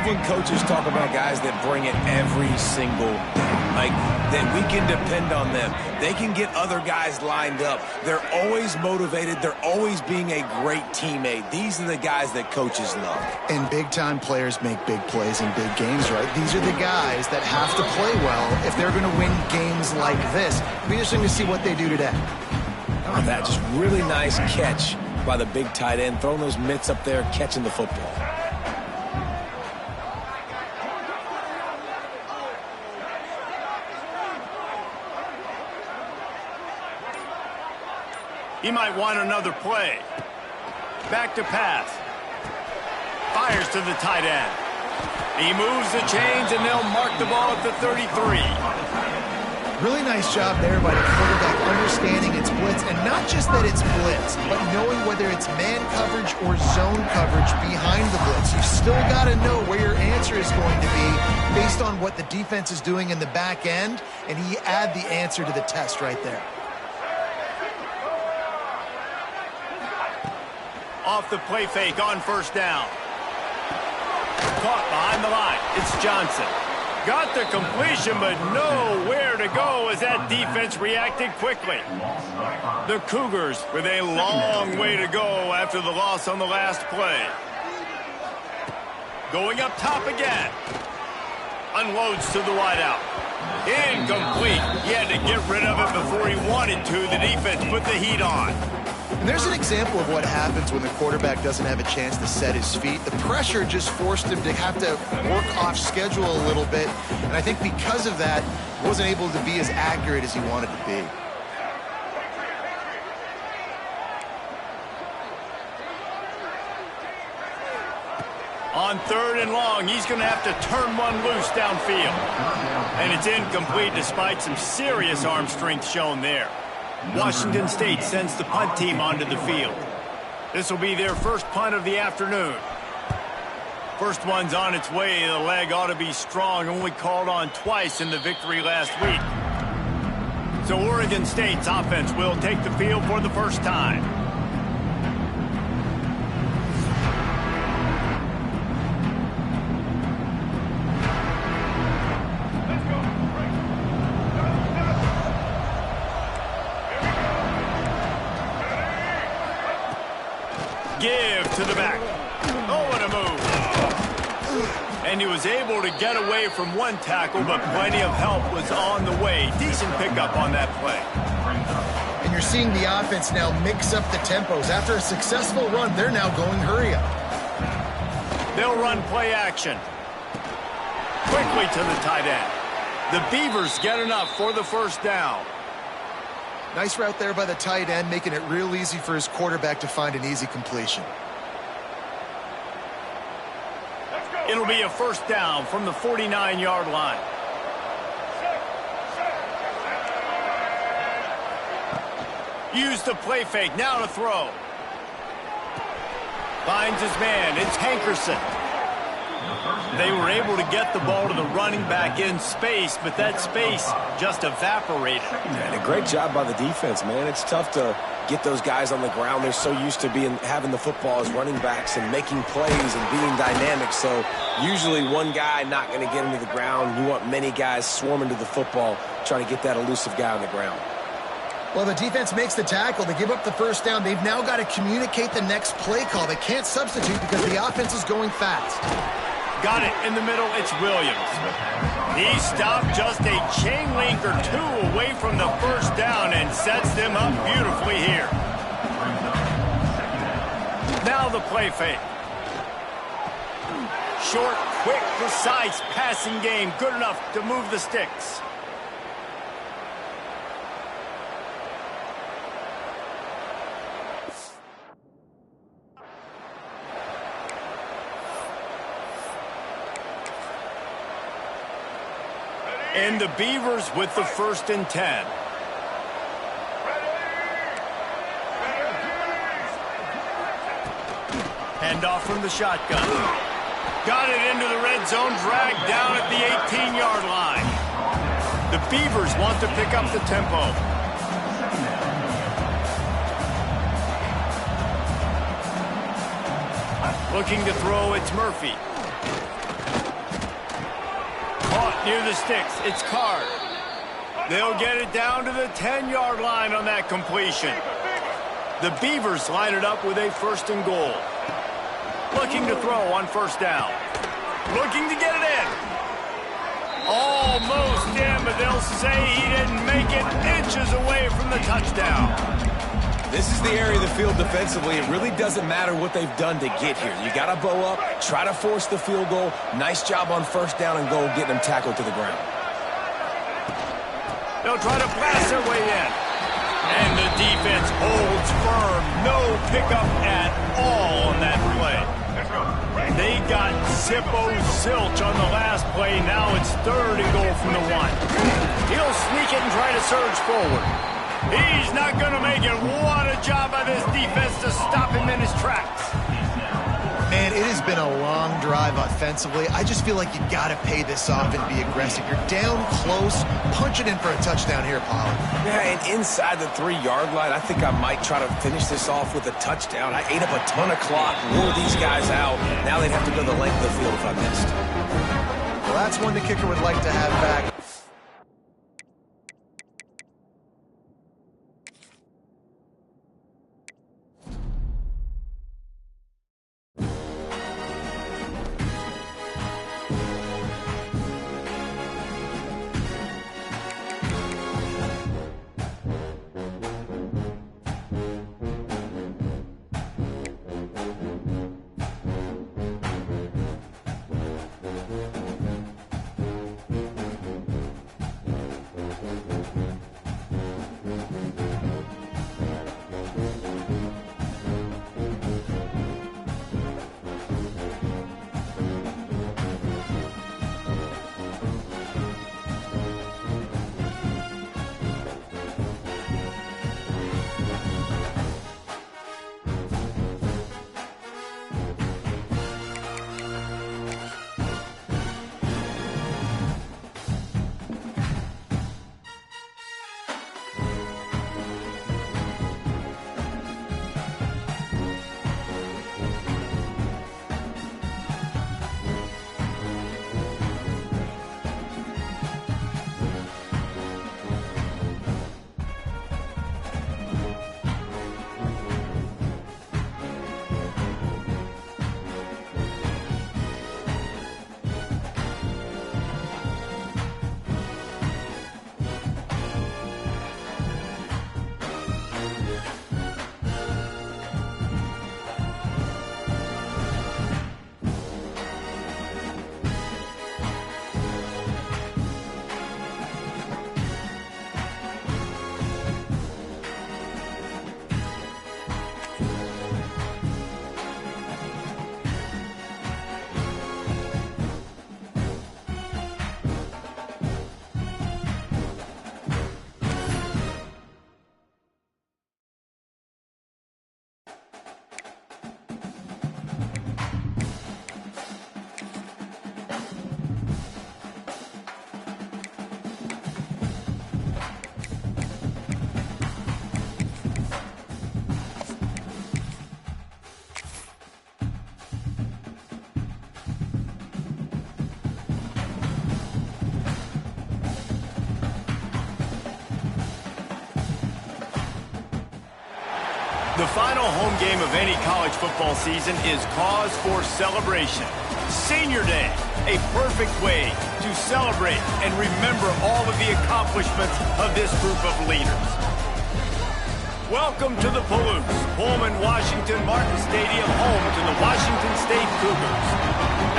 when coaches talk about guys that bring it every single day. Like, that we can depend on them. They can get other guys lined up. They're always motivated. They're always being a great teammate. These are the guys that coaches love. And big-time players make big plays in big games, right? These are the guys that have to play well if they're going to win games like this. It'll be interesting to see what they do today. Oh, that just really nice catch by the big tight end, throwing those mitts up there, catching the football. He might want another play. Back to pass. Fires to the tight end. He moves the chains, and they'll mark the ball at the 33. Really nice job there by the quarterback understanding it's blitz, and not just that it's blitz, but knowing whether it's man coverage or zone coverage behind the blitz. You've still got to know where your answer is going to be based on what the defense is doing in the back end, and he add the answer to the test right there. Off the play fake on first down. Caught behind the line. It's Johnson. Got the completion, but nowhere to go as that defense reacted quickly. The Cougars with a long way to go after the loss on the last play. Going up top again. Unloads to the wideout. Incomplete. He had to get rid of it before he wanted to. The defense put the heat on. And there's an example of what happens when the quarterback doesn't have a chance to set his feet. The pressure just forced him to have to work off schedule a little bit. And I think because of that, he wasn't able to be as accurate as he wanted to be. On 3rd and long, he's going to have to turn one loose downfield. And it's incomplete despite some serious arm strength shown there. Washington State sends the punt team onto the field. This will be their first punt of the afternoon. First one's on its way. The leg ought to be strong, only called on twice in the victory last week. So Oregon State's offense will take the field for the first time. Give to the back. Oh, what a move. And he was able to get away from one tackle, but plenty of help was on the way. Decent pickup on that play. And you're seeing the offense now mix up the tempos. After a successful run, they're now going hurry up. They'll run play action. Quickly to the tight end. The Beavers get enough for the first down. Nice route there by the tight end, making it real easy for his quarterback to find an easy completion. It'll be a first down from the 49-yard line. Use the play fake, now to throw. Finds his man, it's Hankerson. They were able to get the ball to the running back in space, but that space just evaporated. And a great job by the defense, man. It's tough to get those guys on the ground. They're so used to having the football as running backs and making plays and being dynamic. So usually one guy not going to get into the ground. You want many guys swarming to the football, trying to get that elusive guy on the ground. Well, the defense makes the tackle. They give up the first down. They've now got to communicate the next play call. They can't substitute because the offense is going fast. Got it in the middle, it's Williams. He stopped just a chain link or two away from the first down and sets them up beautifully here. Now the play fake. Short, quick, precise passing game, good enough to move the sticks. And the Beavers with the 1st and 10. Hand off from the shotgun. Got it into the red zone, dragged down at the 18-yard line. The Beavers want to pick up the tempo. Looking to throw, it's Murphy. Near the sticks, it's Card. They'll get it down to the 10-yard line on that completion. The Beavers line it up with a 1st and goal. Looking to throw on 1st down. Looking to get it in. Almost in, but they'll say he didn't make it, inches away from the touchdown. This is the area of the field defensively. It really doesn't matter what they've done to get here. You got to bow up, try to force the field goal. Nice job on 1st down and goal, getting them tackled to the ground. They'll try to blast their way in. And the defense holds firm. No pickup at all on that play. They got Zilch on the last play. Now it's 3rd and goal from the 1. He'll sneak it and try to surge forward. He's not going to make it. What a job by this defense to stop him in his tracks. Man, it has been a long drive offensively. I just feel like you got to pay this off and be aggressive. You're down close. Punch it in for a touchdown here, Pollard. Yeah, and inside the 3-yard line, I think I might try to finish this off with a touchdown. I ate up a ton of clock, wore these guys out. Now they'd have to go the length of the field if I missed. Well, that's one the kicker would like to have back. The final home game of any college football season is cause for celebration. Senior Day, a perfect way to celebrate and remember all of the accomplishments of this group of leaders. Welcome to the Palouse, Pullman, Washington, Martin Stadium, home to the Washington State Cougars.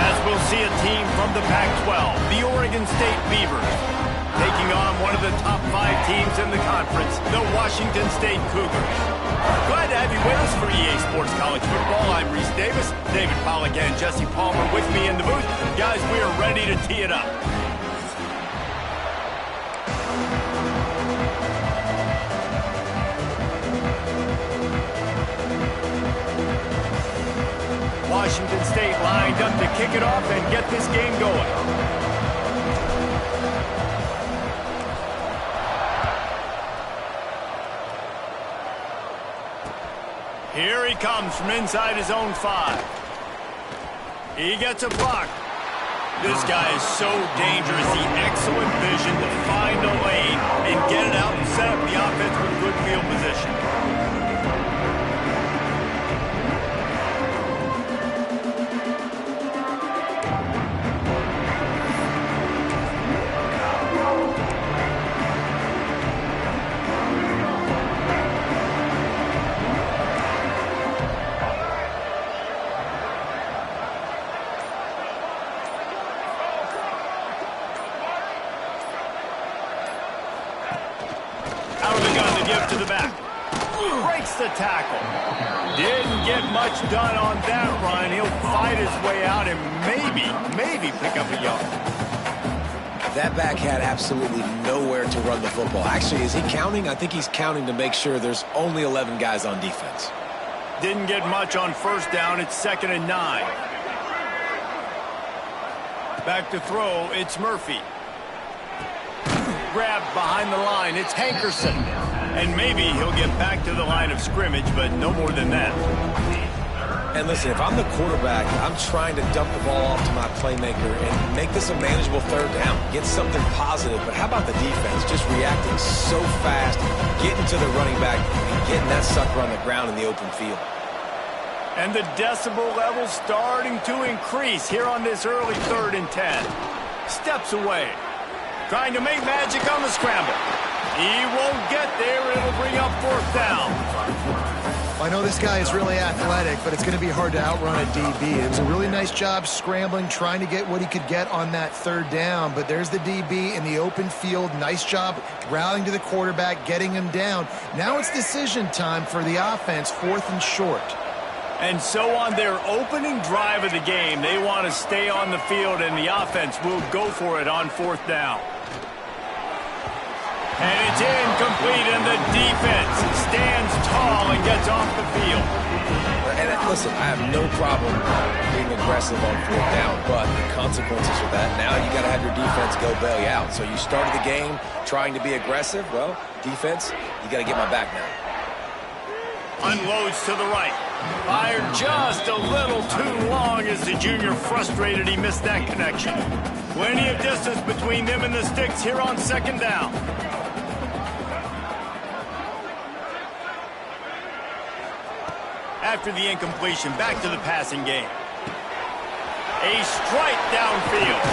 As we'll see a team from the Pac-12, the Oregon State Beavers, taking on one of the top 5 teams in the conference, the Washington State Cougars. Glad to have you with us for EA Sports College Football. I'm Reese Davis, David Pollack and Jesse Palmer with me in the booth. Guys, we are ready to tee it up. Washington State lined up to kick it off and get this game going. Here he comes from inside his own 5. He gets a block. This guy is so dangerous. The excellent vision to find a lane and get it out and set up the offense with good field position. Out of the gun to give to the back. Breaks the tackle. Didn't get much done on that run. He'll fight his way out and maybe pick up a yard. That back had absolutely nowhere to run the football. Actually, is he counting? I think he's counting to make sure there's only 11 guys on defense. Didn't get much on first down. It's 2nd and 9. Back to throw. It's Murphy. Grabbed behind the line. It's Hankerson. And maybe he'll get back to the line of scrimmage, but no more than that. And listen, if I'm the quarterback, I'm trying to dump the ball off to my playmaker and make this a manageable 3rd down. Get something positive. But how about the defense? Just reacting so fast, getting to the running back, and getting that sucker on the ground in the open field. And the decibel level starting to increase here on this early 3rd and 10. Steps away. Trying to make magic on the scramble. He won't get there. It'll bring up 4th down. I know this guy is really athletic, but it's going to be hard to outrun a DB. It was a really nice job scrambling, trying to get what he could get on that 3rd down. But there's the DB in the open field. Nice job rallying to the quarterback, getting him down. Now it's decision time for the offense, 4th and short. And so on their opening drive of the game, they want to stay on the field, and the offense will go for it on 4th down. And it's incomplete, and the defense stands tall and gets off the field. And listen, I have no problem being aggressive on 4th down, but the consequences of that, now you got to have your defense go bail you out. So you started the game trying to be aggressive. Well, defense, you got to get my back now. Unloads to the right. Fired just a little too long as the junior frustrated he missed that connection. Plenty of distance between them and the sticks here on 2nd down. After the incompletion, back to the passing game. A strike downfield.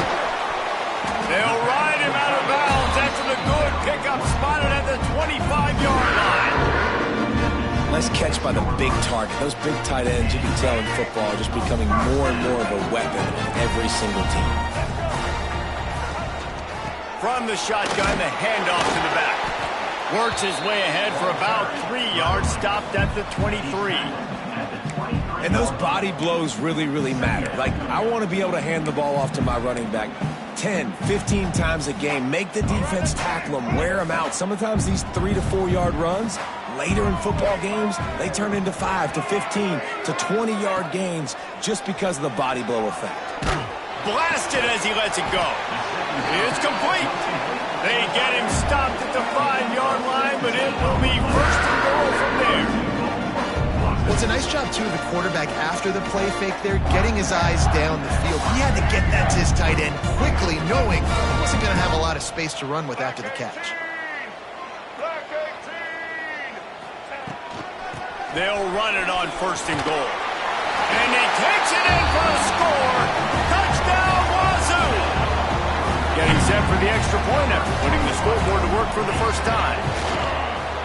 They'll ride him out of bounds after the good pickup spotted at the 25-yard line. Nice catch by the big target. Those big tight ends, you can tell in football, are just becoming more and more of a weapon on every single team. From the shotgun, the handoff to the back. Works his way ahead for about 3 yards, stopped at the 23. And those body blows really, really matter. Like, I want to be able to hand the ball off to my running back 10, 15 times a game. Make the defense tackle them, wear them out. Sometimes these 3 to 4 yard runs, later in football games, they turn into 5 to 15 to 20-yard gains just because of the body blow effect. Blasted as he lets it go. It's complete. They get him stopped at the 5-yard line, but it will be 1st and goal from there. Well, it's a nice job, too, of the quarterback after the play fake there, getting his eyes down the field. He had to get that to his tight end quickly, knowing he wasn't going to have a lot of space to run with after the catch. They'll run it on 1st and goal. And he takes it in for a score. Touchdown, Azul! Getting set for the extra point after putting the scoreboard to work for the first time.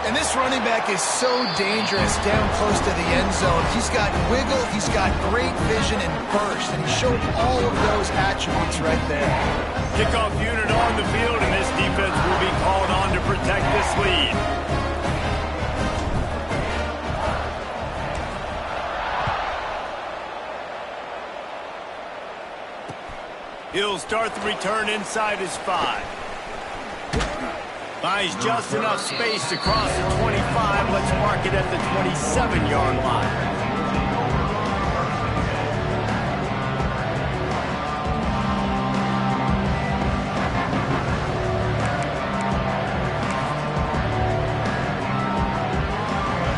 And this running back is so dangerous down close to the end zone. He's got wiggle, he's got great vision and burst, and he showed all of those attributes right there. Kickoff unit on the field, and this defense will be called on to protect this lead. He'll start the return inside his 5. Buys just enough space to cross the 25. Let's mark it at the 27-yard line.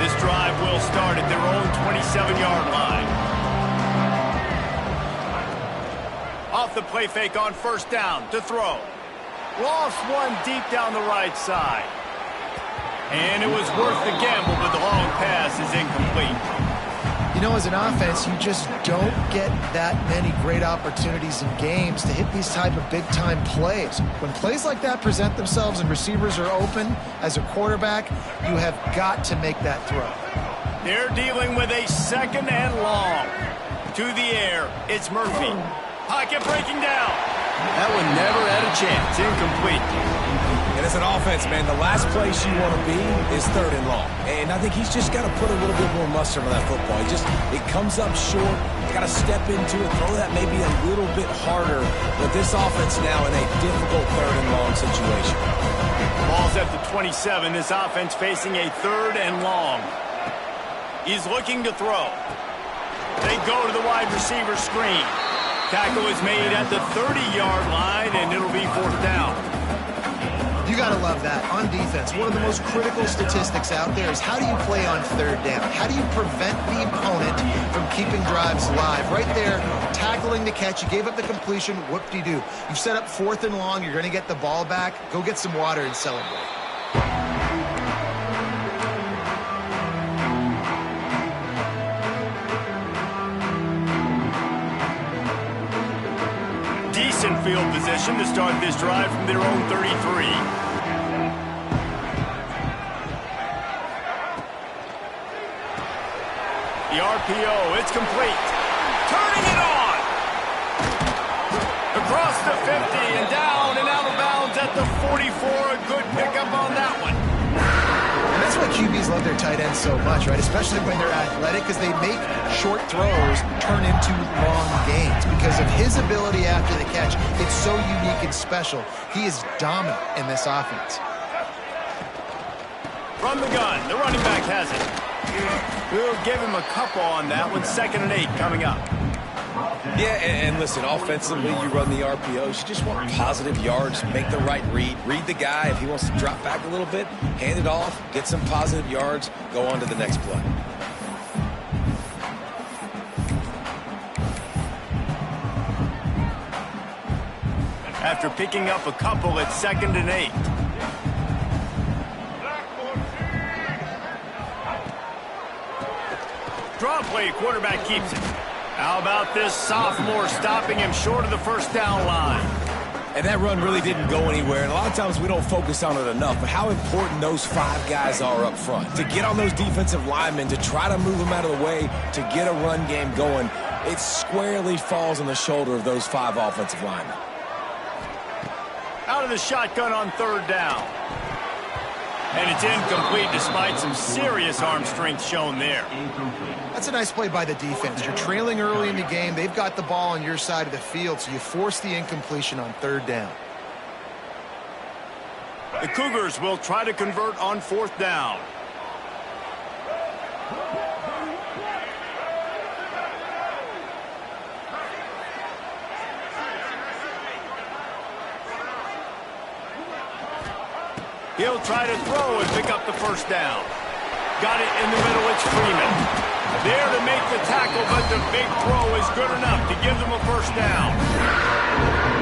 This drive will start at their own 27-yard line. off the play fake on first down to throw. Lost one deep down the right side. And it was worth the gamble, but the long pass is incomplete. You know, as an offense, you just don't get that many great opportunities in games to hit these type of big-time plays. When plays like that present themselves and receivers are open, as a quarterback, you have got to make that throw. They're dealing with a second and long. To the air, it's Murphy. Pocket breaking down. That one never had a chance. Incomplete. And as an offense, man, the last place you want to be is third and long. And I think he's just got to put a little bit more mustard on that football. It comes up short. Got to step into it, throw that maybe a little bit harder. But this offense now in a difficult third and long situation. Ball's at the 27. This offense facing a third and long. He's looking to throw. They go to the wide receiver screen. Tackle is made at the 30-yard line, and it'll be fourth down. You got to love that. On defense, one of the most critical statistics out there is how do you play on third down? How do you prevent the opponent from keeping drives live? Right there, tackling the catch. You gave up the completion. Whoop-de-doo. You've set up fourth and long. You're going to get the ball back. Go get some water and celebrate. Decent field position to start this drive from their own 33. The RPO, it's complete. Turning it on! Across the 50 and down and out of bounds at the 44. A good pickup on that one. And that's why QBs love their tight ends so much, right? Especially when they're athletic, because they make short throws turn into long gains. Because of his ability after the catch, it's so unique and special. He is dominant in this offense. From the gun, the running back has it. We'll give him a couple on that one. 2nd and 8 coming up. Yeah, and listen, offensively, you run the RPOs. You just want positive yards, make the right read. Read the guy. If he wants to drop back a little bit, hand it off, get some positive yards, go on to the next play. After picking up a couple, it's 2nd and 8. Draw play, quarterback keeps it. How about this sophomore stopping him short of the first down line? And that run really didn't go anywhere. And a lot of times we don't focus on it enough, but how important those 5 guys are up front. To get on those defensive linemen, to try to move them out of the way, to get a run game going, it squarely falls on the shoulder of those 5 offensive linemen. Out of the shotgun on 3rd down. And it's incomplete despite some serious arm strength shown there. That's a nice play by the defense. You're trailing early in the game. They've got the ball on your side of the field, so you force the incompletion on 3rd down. The Cougars will try to convert on 4th down. He'll try to throw and pick up the first down. Got it in the middle, it's Freeman. There to make the tackle, but the big throw is good enough to give them a first down.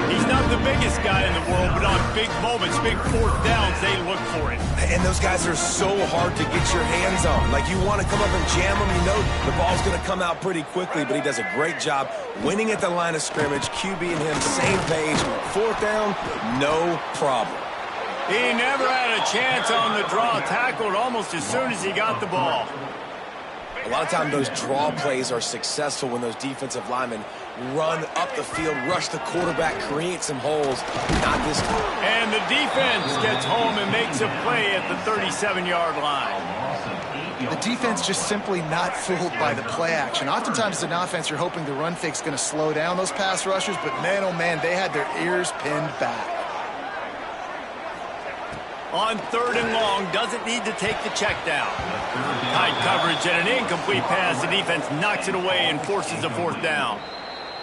He's not the biggest guy in the world, but on big moments, big 4th downs, they look for it. And those guys are so hard to get your hands on. Like, you want to come up and jam them, you know the ball's going to come out pretty quickly, but he does a great job winning at the line of scrimmage. QB and him, same page. 4th down, no problem. He never had a chance on the draw, tackled almost as soon as he got the ball. A lot of times those draw plays are successful when those defensive linemen run up the field, rush the quarterback, create some holes. Not this time. And the defense gets home and makes a play at the 37-yard line. The defense just simply not fooled by the play action. Oftentimes as an offense, you're hoping the run fake's going to slow down those pass rushers, but man, oh man, they had their ears pinned back. On 3rd and long, doesn't need to take the check down. Tight coverage and an incomplete pass. The defense knocks it away and forces a 4th down.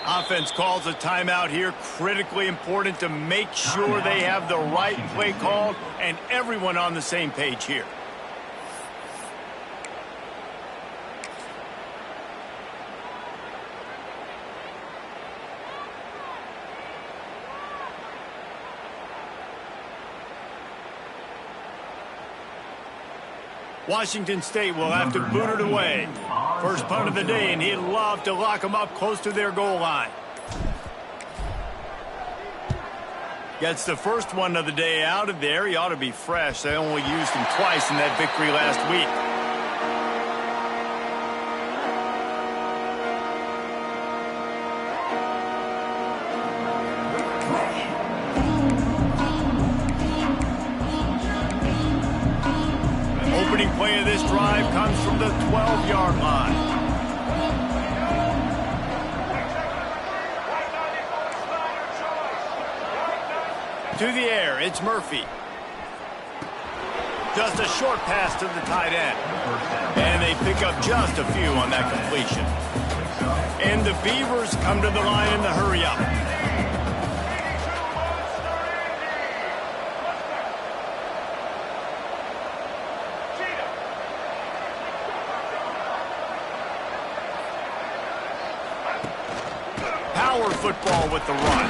Offense calls a timeout here. Critically important to make sure they have the right play called and everyone on the same page here. Washington State will have to boot it away. First punt of the day, and he'd love to lock them up close to their goal line. Gets the first one of the day out of there. He ought to be fresh. They only used him twice in that victory last week. Opening play of this drive comes from the 12-yard line. To the air, it's Murphy. Just a short pass to the tight end. And they pick up just a few on that completion. And the Beavers come to the line in the hurry-up. Power football with the run.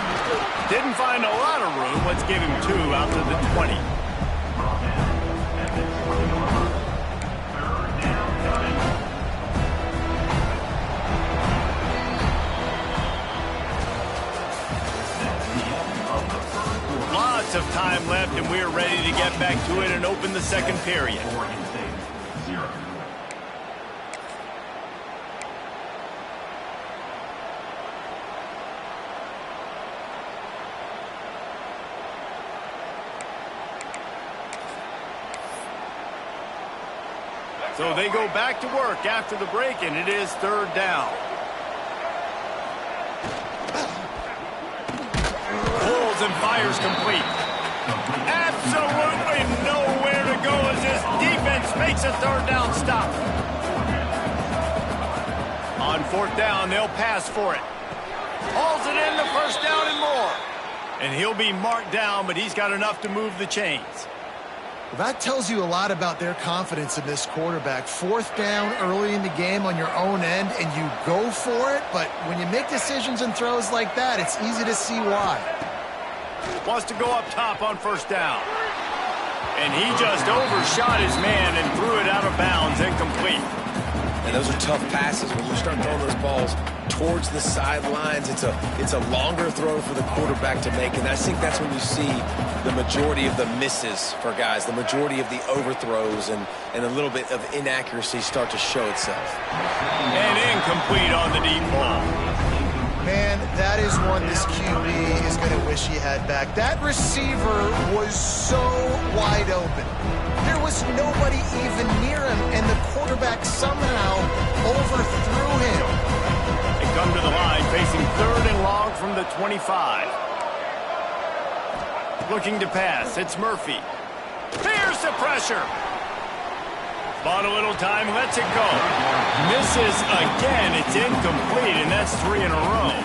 Didn't find a lot of room. Let's give him 2 out to the 20. Lots of time left, and we're ready to get back to it and open the second period. So they go back to work after the break, and it is 3rd down. Pulls and fires complete. Absolutely nowhere to go as this defense makes a 3rd down stop. On 4th down, they'll pass for it. Hauls it in, the 1st down and more. And he'll be marked down, but he's got enough to move the chains. Well, that tells you a lot about their confidence in this quarterback. 4th down early in the game on your own end, and you go for it. But when you make decisions and throws like that, it's easy to see why. Wants to go up top on 1st down. And he just overshot his man and threw it out of bounds, incomplete. And those are tough passes when you start throwing those balls towards the sidelines. It's a longer throw for the quarterback to make, and I think that's when you see the majority of the misses for guys, the majority of the overthrows and a little bit of inaccuracy start to show itself. And incomplete on the deep ball. Man, that is one this QB is going to wish he had back. That receiver was so wide open. There was nobody even near him, and the quarterback somehow overthrew him. They come to the line facing 3rd and long from the 25. Looking to pass, it's Murphy. Here's the pressure. Bought a little time, lets it go. Misses again, it's incomplete, and that's 3 in a row.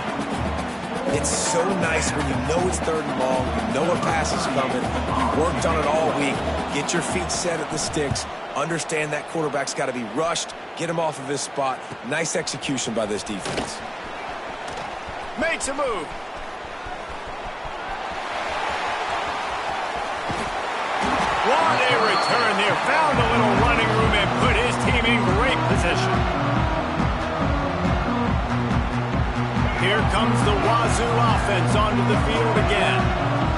It's so nice when you know it's 3rd and long, you know a pass is coming, you worked on it all week, get your feet set at the sticks, understand that quarterback's got to be rushed, get him off of his spot. Nice execution by this defense. Makes a move. What a return there. Found a little running room and put his team in great position. Here comes the Wazoo offense onto the field again.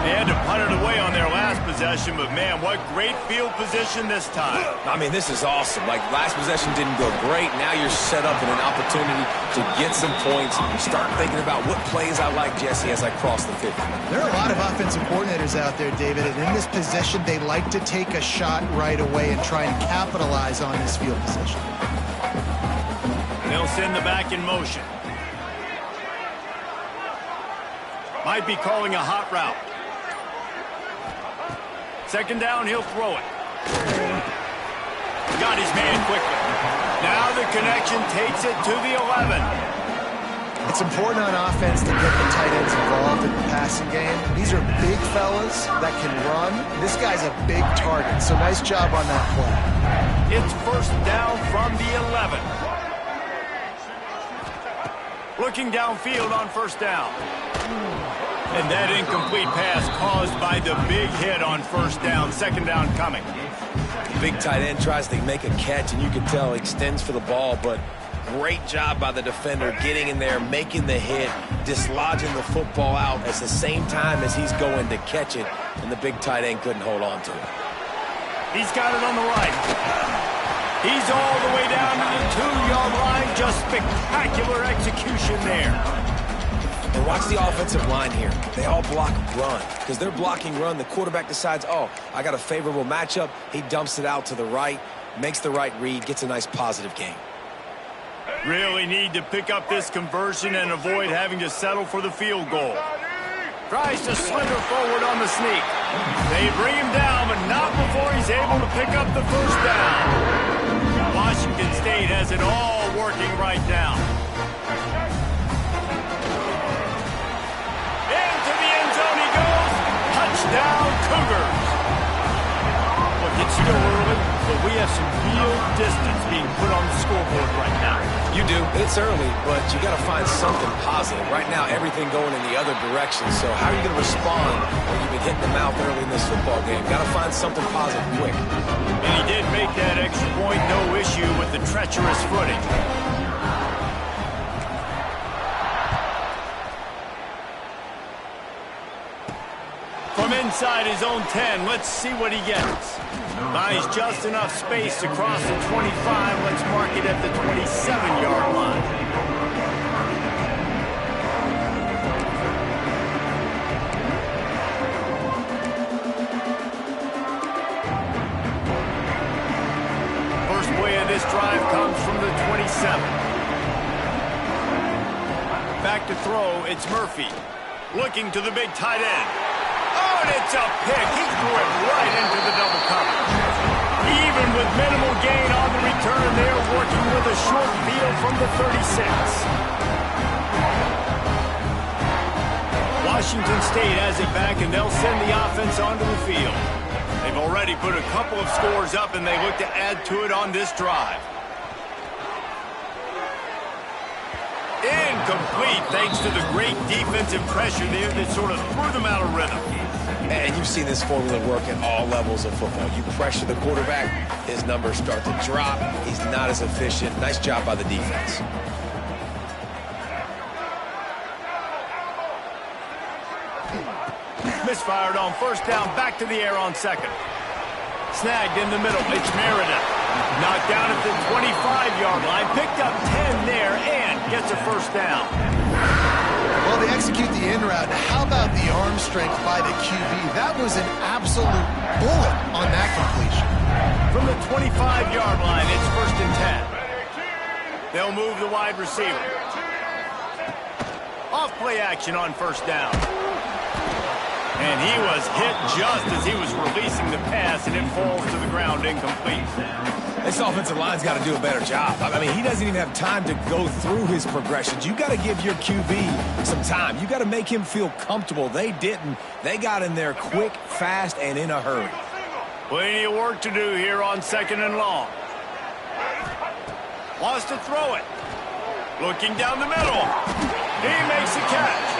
They had to punt it away on their last possession, but man, what great field position this time. I mean, this is awesome. Like, last possession didn't go great. Now you're set up in an opportunity to get some points. Start thinking about what plays I like, Jesse, as I cross the 50. There are a lot of offensive coordinators out there, David, and in this position, they like to take a shot right away and try and capitalize on this field position. They'll send the back in motion. Might be calling a hot route. 2nd down, he'll throw it. Got his man quickly. Now the connection takes it to the 11. It's important on offense to get the tight ends involved in the passing game. These are big fellas that can run. This guy's a big target, so nice job on that play. It's 1st down from the 11. Looking downfield on 1st down. And that incomplete pass caused by the big hit on first down. Second down coming. Big tight end tries to make a catch, and you can tell he extends for the ball, but great job by the defender getting in there, making the hit, dislodging the football out at the same time as he's going to catch it, and the big tight end couldn't hold on to it. He's got it on the right. He's all the way down to the 2-yard line. Just spectacular execution there. And watch the offensive line here. They all block run. Because they're blocking run, the quarterback decides, oh, I got a favorable matchup. He dumps it out to the right, makes the right read, gets a nice positive gain. Really need to pick up this conversion and avoid having to settle for the field goal. Tries to slither forward on the sneak. They bring him down, but not before he's able to pick up the first down. Washington State has it all working right now. Into the end zone he goes. Touchdown, Cougars. Look, it's still early, but we have some real distance being put on the scoreboard right now. You do. It's early, but you got to find something positive. Right now, everything going in the other direction. So how are you going to respond when you've been hitting the mouth early in this football game? Got to find something positive quick. And he did make that extra point, no issue with the treacherous footing. From inside his own 10, let's see what he gets. Buys just enough space to cross the 25. Let's mark it at the 27-yard line. First play of this drive comes from the 27. Back to throw, it's Murphy. Looking to the big tight end. Oh, and it's a pick. He threw it right into the double coverage. Even with minimal gain on the return, they're working with a short field from the 36. Washington State has it back, and they'll send the offense onto the field. They've already put a couple of scores up, and they look to add to it on this drive. Incomplete, thanks to the great defensive pressure there that sort of threw them out of rhythm. And you've seen this formula work at all levels of football. You pressure the quarterback, his numbers start to drop. He's not as efficient. Nice job by the defense. Misfired on first down, back to the air on second. Snagged in the middle, it's Meredith. Knocked down at the 25-yard line, picked up 10 there, and gets a first down. Well, they execute the in route. How about the arm strength by the QB? That was an absolute bullet on that completion. From the 25-yard line, it's first and 10. They'll move the wide receiver. Off play action on first down. And he was hit just as he was releasing the pass, and it falls to the ground incomplete. This offensive line's got to do a better job. I mean, he doesn't even have time to go through his progressions. You got to give your QB some time. You got to make him feel comfortable. They didn't. They got in there quick, fast, and in a hurry. Plenty of work to do here on second and long. Wants to throw it. Looking down the middle. He makes a catch.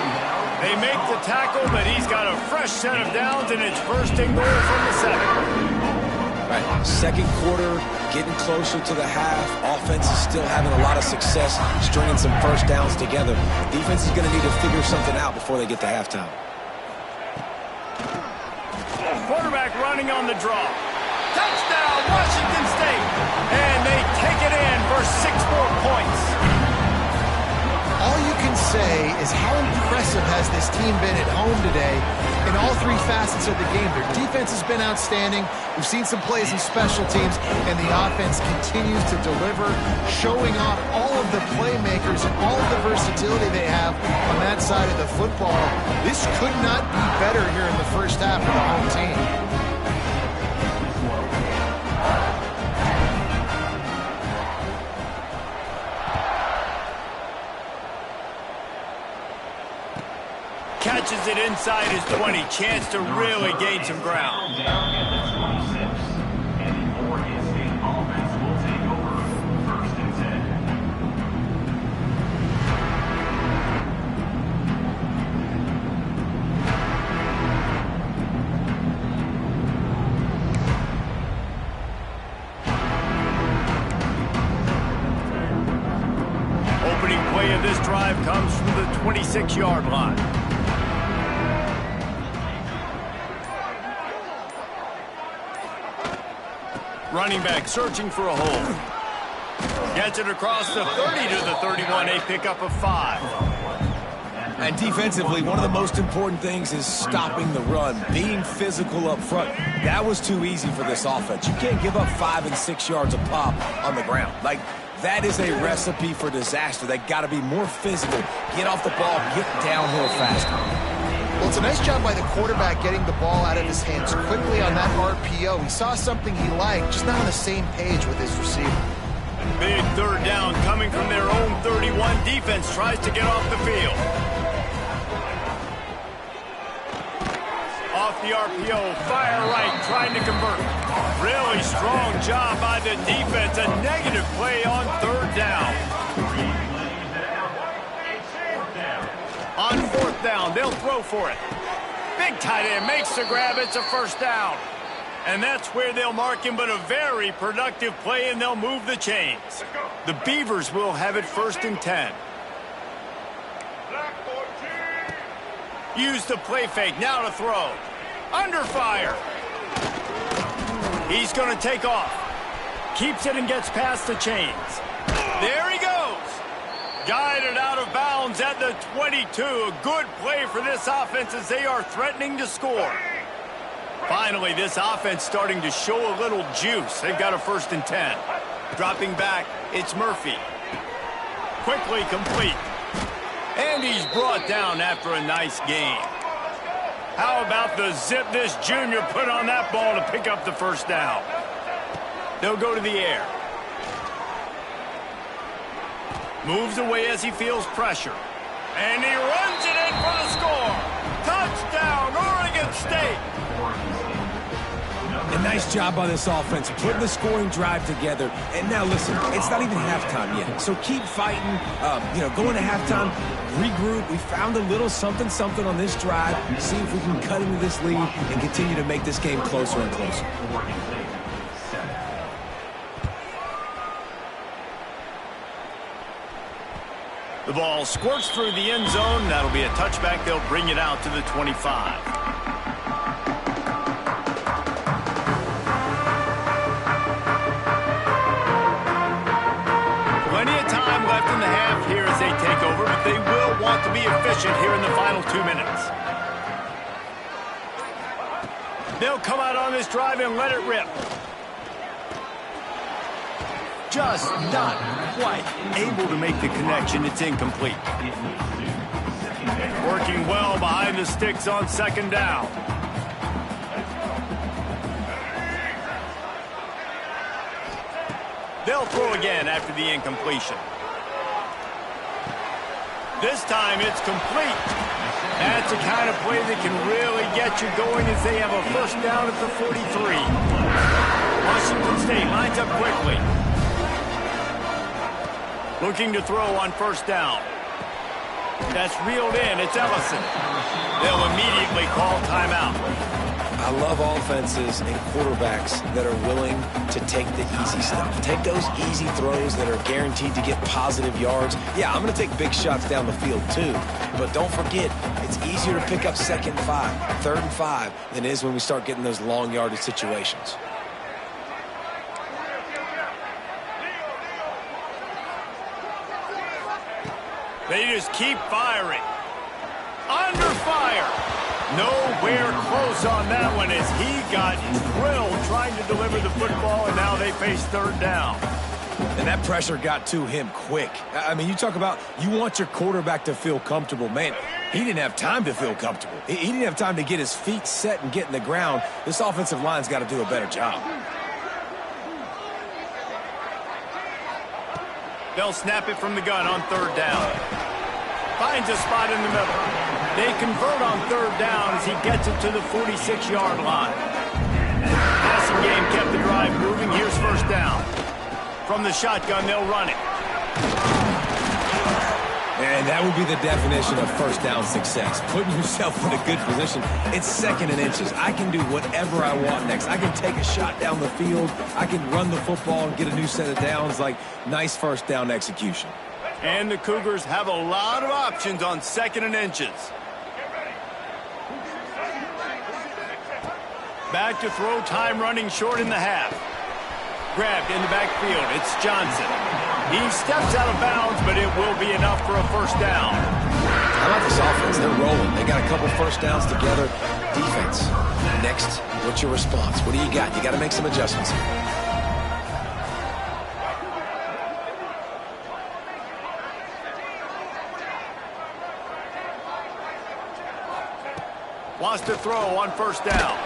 They make the tackle, but he's got a fresh set of downs, and it's first and goal from the 7. Right, second quarter, getting closer to the half. Offense is still having a lot of success stringing some first downs together. Defense is going to need to figure something out before they get to halftime. Quarterback running on the draw. Touchdown, Washington State. And they take it in for 6 more points. All you can say is how impressive has this team been at home today in all 3 facets of the game. Their defense has been outstanding. We've seen some plays in special teams, and the offense continues to deliver, showing off all of the playmakers and all of the versatility they have on that side of the football. This could not be better here in the first half for the home team. Catches it inside his 20. Chance to really gain some ground. 46-yard line. Running back searching for a hole. Gets it across the 30 to the 31, a pickup of 5. And defensively, one of the most important things is stopping the run, being physical up front. That was too easy for this offense. You can't give up 5 and 6 yards a pop on the ground. Like, that is a recipe for disaster. They got to be more physical, get off the ball, get downhill faster. Well, it's a nice job by the quarterback getting the ball out of his hands quickly on that RPO. He saw something he liked, just not on the same page with his receiver. Big third down coming from their own 31. Defense tries to get off the field. Off the RPO, fire right, trying to convert. Really strong job by the defense. A negative play on third down. On fourth down, they'll throw for it. Big tight end makes the grab. It's a first down. And that's where they'll mark him, but a very productive play, and they'll move the chains. The Beavers will have it 1st and 10. Use the play fake, now to throw. Under fire. He's going to take off. Keeps it and gets past the chains. There he goes. Guided out of bounds at the 22. A good play for this offense as they are threatening to score. Finally, this offense starting to show a little juice. They've got a 1st and 10. Dropping back, it's Murphy. Quickly complete. And he's brought down after a nice game. How about the zip this junior put on that ball to pick up the first down? They'll go to the air. Moves away as he feels pressure. And he runs it in for the score. Touchdown, Oregon State. A nice job by this offense, putting the scoring drive together. And now listen, it's not even halftime yet. So keep fighting, going to halftime, regroup. We found a little something on this drive. See if we can cut into this lead and continue to make this game closer and closer. The ball squirts through the end zone. That'll be a touchback. They'll bring it out to the 25. Plenty of time left in the half here as they take over, but they will want to be efficient here in the final 2 minutes. They'll come out on this drive and let it rip. Just not quite able to make the connection. It's incomplete. Working well behind the sticks on 2nd down. They'll throw again after the incompletion. This time it's complete. That's the kind of play that can really get you going as they have a first down at the 43. Washington State lines up quickly. Looking to throw on first down. That's reeled in. It's Ellison. They'll immediately call timeout. I love offenses and quarterbacks that are willing to take the easy stuff. Take those easy throws that are guaranteed to get positive yards. Yeah, I'm going to take big shots down the field too. But don't forget, it's easier to pick up 2nd and 5, 3rd and 5 than it is when we start getting those long yardage situations. They just keep firing. Under fire. Nowhere close on that one as he got drilled trying to deliver the football, and now they face 3rd down. And that pressure got to him quick. I mean, you talk about you want your quarterback to feel comfortable. Man, he didn't have time to feel comfortable. He didn't have time to get his feet set and get in the ground. This offensive line's got to do a better job. They'll snap it from the gun on 3rd down. Finds a spot in the middle. They convert on 3rd down as he gets it to the 46-yard line. Passing game kept the drive moving. Here's 1st down. From the shotgun, they'll run it. And that would be the definition of first down success. Putting yourself in a good position. It's 2nd and inches. I can do whatever I want next. I can take a shot down the field. I can run the football and get a new set of downs. Like, nice first down execution. And the Cougars have a lot of options on 2nd and inches. Back to throw, time running short in the half. Grabbed in the backfield, it's Johnson. He steps out of bounds, but it will be enough for a first down. How about this offense? They're rolling. They got a couple first downs together. Defense. Next, what's your response? What do you got? You got to make some adjustments here. Wants to throw on first down.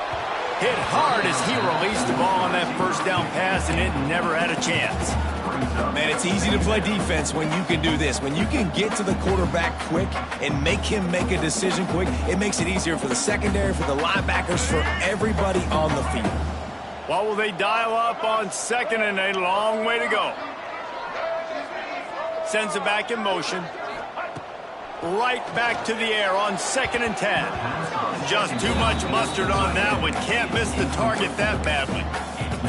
Hit hard as he released the ball on that first down pass, and it never had a chance. Man, it's easy to play defense when you can do this. When you can get to the quarterback quick and make him make a decision quick, it makes it easier for the secondary, for the linebackers, for everybody on the field. What will they dial up on 2nd and a long way to go? Sends it back in motion. Right back to the air on 2nd and 10. Just too much mustard on that one. Can't miss the target that badly.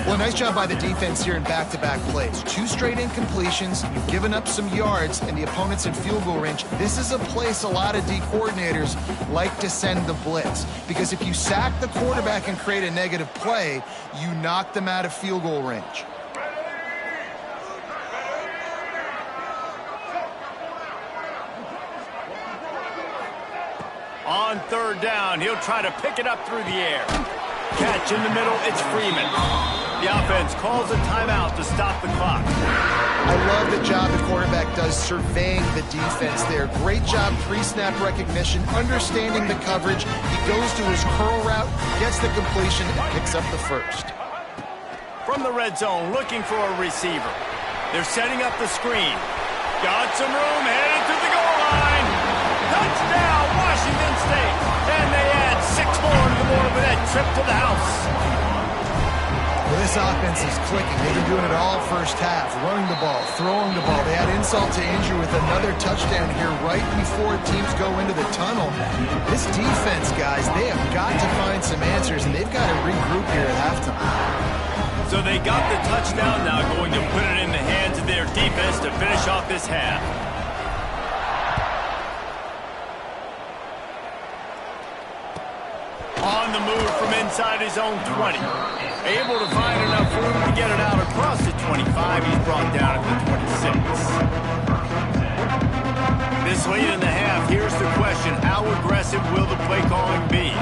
Well, nice job by the defense here in back-to-back plays. 2 straight incompletions, you've given up some yards, and the opponent's in field goal range. This is a place a lot of D coordinators like to send the blitz, because if you sack the quarterback and create a negative play, you knock them out of field goal range. On 3rd down, he'll try to pick it up through the air. Catch in the middle, it's Freeman. The offense calls a timeout to stop the clock. I love the job the quarterback does surveying the defense there. Great job pre-snap recognition, understanding the coverage. He goes to his curl route, gets the completion, and picks up the first. From the red zone, looking for a receiver. They're setting up the screen. Got some room, headed to the goal line. Touchdown, Washington State. And they add 6 more to the board with that trip to the house. Well, this offense is clicking. They've been doing it all first half, running the ball, throwing the ball. They had insult to injury with another touchdown here right before teams go into the tunnel. This defense, guys, they have got to find some answers, and they've got to regroup here at halftime. So they got the touchdown, now going to put it in the hands of their defense to finish off this half. On the move from inside his own 20. Able to find enough room to get it out across the 25. He's brought down at the 26. This late in the half, here's the question. How aggressive will the play calling be?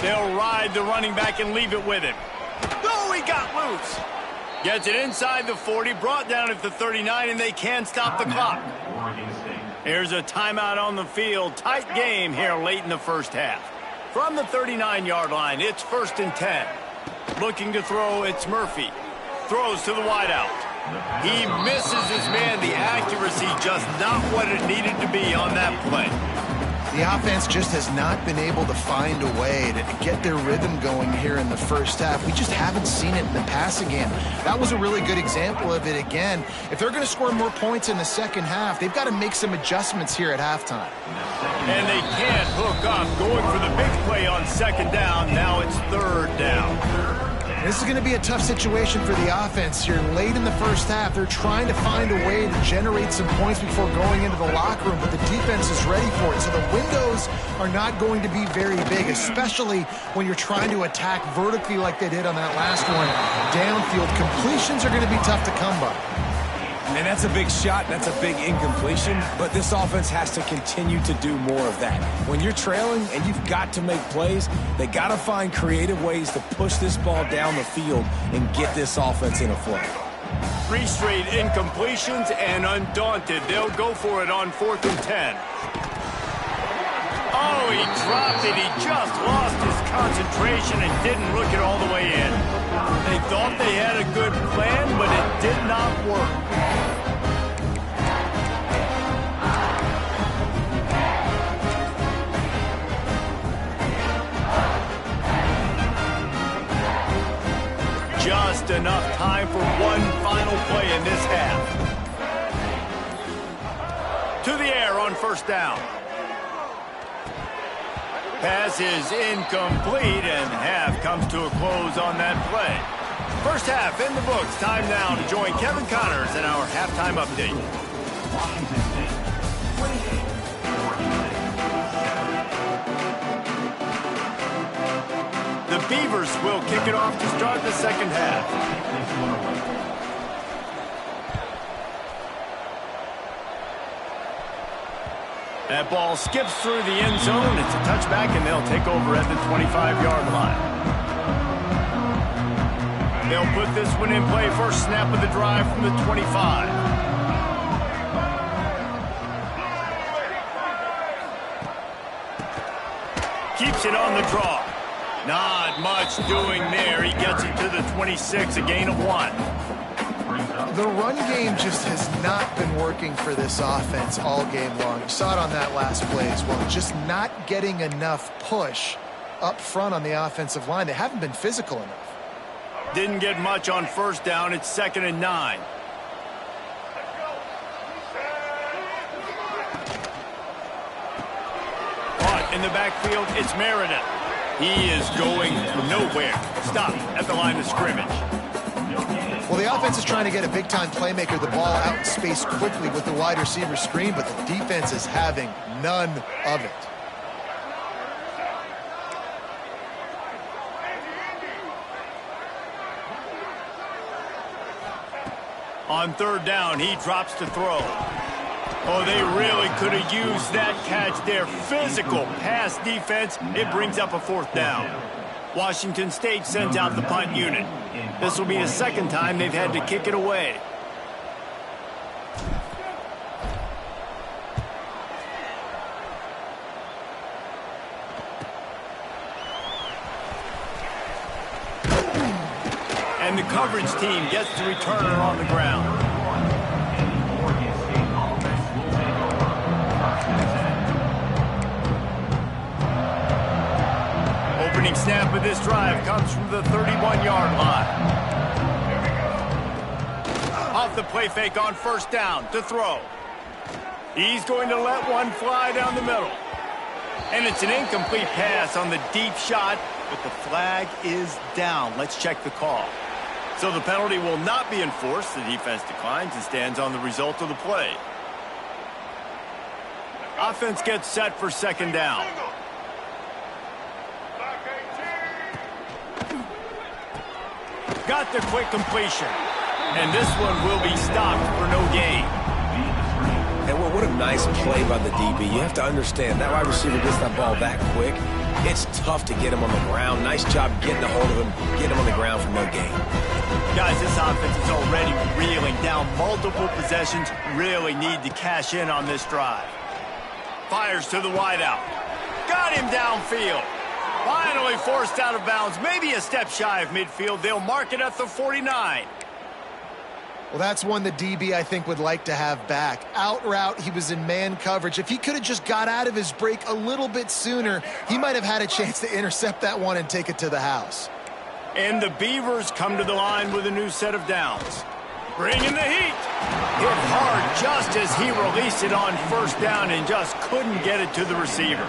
They'll ride the running back and leave it with him. Oh, he got loose. Gets it inside the 40, brought down at the 39, and they can't stop the clock. Here's a timeout on the field. Tight game here late in the first half. From the 39-yard line, it's 1st and 10. Looking to throw, it's Murphy. Throws to the wideout. He misses his man. The accuracy just not what it needed to be on that play. The offense just has not been able to find a way to get their rhythm going here in the first half. We just haven't seen it in the passing game. That was a really good example of it again. If they're going to score more points in the second half, they've got to make some adjustments here at halftime. And they can't hook up. Going for the big play on 2nd down. Now it's 3rd down. This is going to be a tough situation for the offense here. Late in the first half, they're trying to find a way to generate some points before going into the locker room, but the defense is ready for it. So the windows are not going to be very big, especially when you're trying to attack vertically like they did on that last one. Downfield completions are going to be tough to come by. And that's a big shot, that's a big incompletion, but this offense has to continue to do more of that. When you're trailing and you've got to make plays, they got to find creative ways to push this ball down the field and get this offense in a flow. 3 straight incompletions, and undaunted, they'll go for it on 4th and 10. Oh, he dropped it. He just lost his concentration and didn't look it all the way in. They thought they had a good plan, but it did not work. Just enough time for one final play in this half. To the air on 1st down. Pass is incomplete, and half comes to a close on that play. First half in the books. Time now to join Kevin Connors in our halftime update. The Beavers will kick it off to start the second half. That ball skips through the end zone. It's a touchback, and they'll take over at the 25-yard line. They'll put this one in play. First snap of the drive from the 25. Keeps it on the draw. Not much doing there. He gets it to the 26, a gain of 1. The run game just has not been working for this offense all game long. You saw it on that last play as well. Just not getting enough push up front on the offensive line. They haven't been physical enough. Didn't get much on first down. It's 2nd and 9. Caught in the backfield, it's Meredith. He is going nowhere. Stopped at the line of scrimmage. Well, the offense is trying to get a big-time playmaker the ball out in space quickly with the wide receiver screen, but the defense is having none of it. On third down, he drops to throw. Oh, they really could have used that catch there. Physical pass defense. It brings up a 4th down. Washington State sends out the punt unit. This will be the second time they've had to kick it away. And the coverage team gets the returner on the ground. Opening snap of this drive comes from the 31-yard line. Off the play fake on first down to throw. He's going to let one fly down the middle. And it's an incomplete pass on the deep shot, but the flag is down. Let's check the call. So the penalty will not be enforced. The defense declines and stands on the result of the play. Offense gets set for second down. Got the quick completion. And this one will be stopped for no gain. And what a nice play by the DB. You have to understand, that wide receiver gets that ball that quick. It's tough to get him on the ground. Nice job getting a hold of him, get him on the ground for no gain. Guys, this offense is already reeling down multiple possessions. Really need to cash in on this drive. Fires to the wideout. Got him downfield. Finally forced out of bounds. Maybe a step shy of midfield. They'll mark it at the 49. Well, that's one the DB, I think, would like to have back. Out route, he was in man coverage. If he could have just got out of his break a little bit sooner, he might have had a chance to intercept that one and take it to the house. And the Beavers come to the line with a new set of downs. Bringing the heat. Hit hard just as he released it on first down and just couldn't get it to the receiver.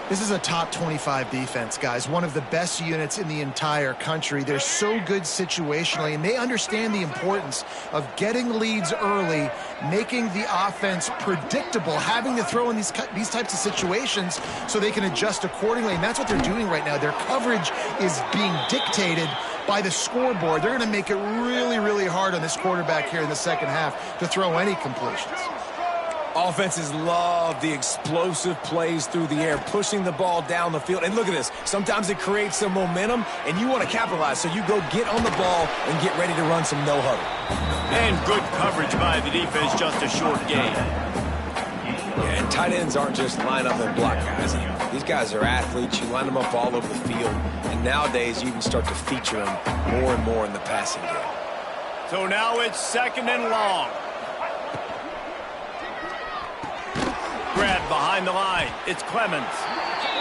This is a top 25 defense, guys. One of the best units in the entire country. They're so good situationally, and they understand the importance of getting leads early, making the offense predictable, having to throw in these types of situations so they can adjust accordingly. And that's what they're doing right now. Their coverage is being dictated by the scoreboard. They're going to make it really, really hard on this quarterback here in the second half to throw any completions. Offenses love the explosive plays through the air, pushing the ball down the field. And look at this. Sometimes it creates some momentum, and you want to capitalize. So you go get on the ball and get ready to run some no-huddle. And good coverage by the defense, just a short gain. Yeah, and tight ends aren't just line up and block guys. These guys are athletes. You line them up all over the field. And nowadays, you can start to feature them more and more in the passing game. So now it's second and long. Grab behind the line. It's Clemens.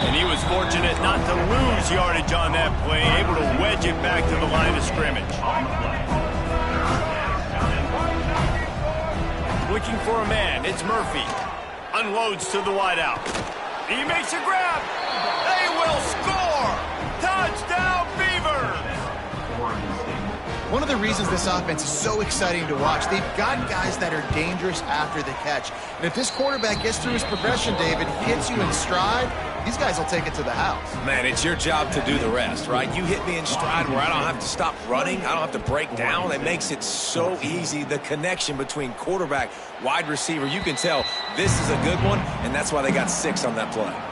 And he was fortunate not to lose yardage on that play, able to wedge it back to the line of scrimmage. Looking for a man. It's Murphy. Unloads to the wideout. He makes a grab. They will score. Touchdown, Beavers. One one of the reasons this offense is so exciting to watch. They've got guys that are dangerous after the catch. And if this quarterback gets through his progression, David, hits you in stride, these guys will take it to the house. Man, it's your job to do the rest, right? You hit me in stride where I don't have to stop running. I don't have to break down. It makes it so easy. The connection between quarterback, wide receiver, you can tell this is a good one, and that's why they got 6 on that play.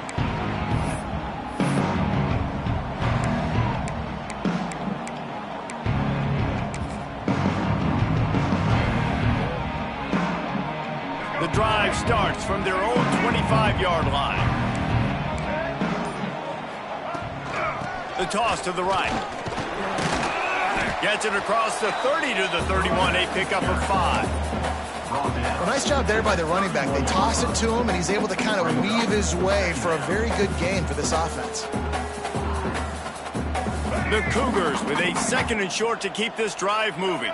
The drive starts from their own 25-yard line. The toss to the right. Gets it across the 30 to the 31, a pickup of 5. Well, nice job there by the running back. They toss it to him, and he's able to kind of weave his way for a very good gain for this offense. The Cougars with a 2nd and short to keep this drive moving.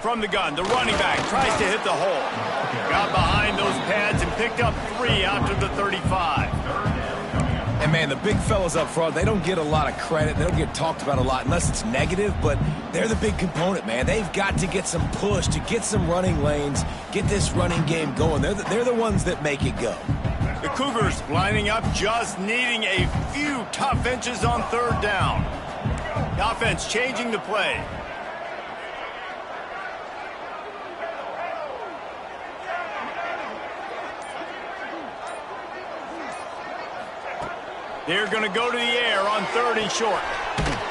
From the gun, the running back tries to hit the hole. Got behind those pads and picked up 3 out to the 35. And, man, the big fellas up front, they don't get a lot of credit. They don't get talked about a lot unless it's negative, but they're the big component, man. They've got to get some push to get some running lanes, get this running game going. They're the ones that make it go. The Cougars lining up, just needing a few tough inches on 3rd down. The offense changing the play. They're going to go to the air on 3rd and short.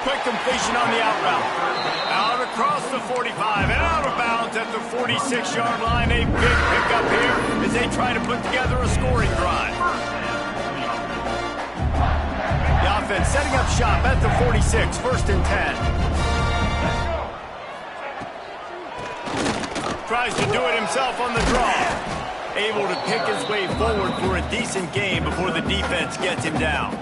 Quick completion on the out route. Out across the 45 and out of bounds at the 46-yard line. A big pickup here as they try to put together a scoring drive. The offense setting up shop at the 46, 1st and 10. Tries to do it himself on the draw. Able to pick his way forward for a decent game before the defense gets him down.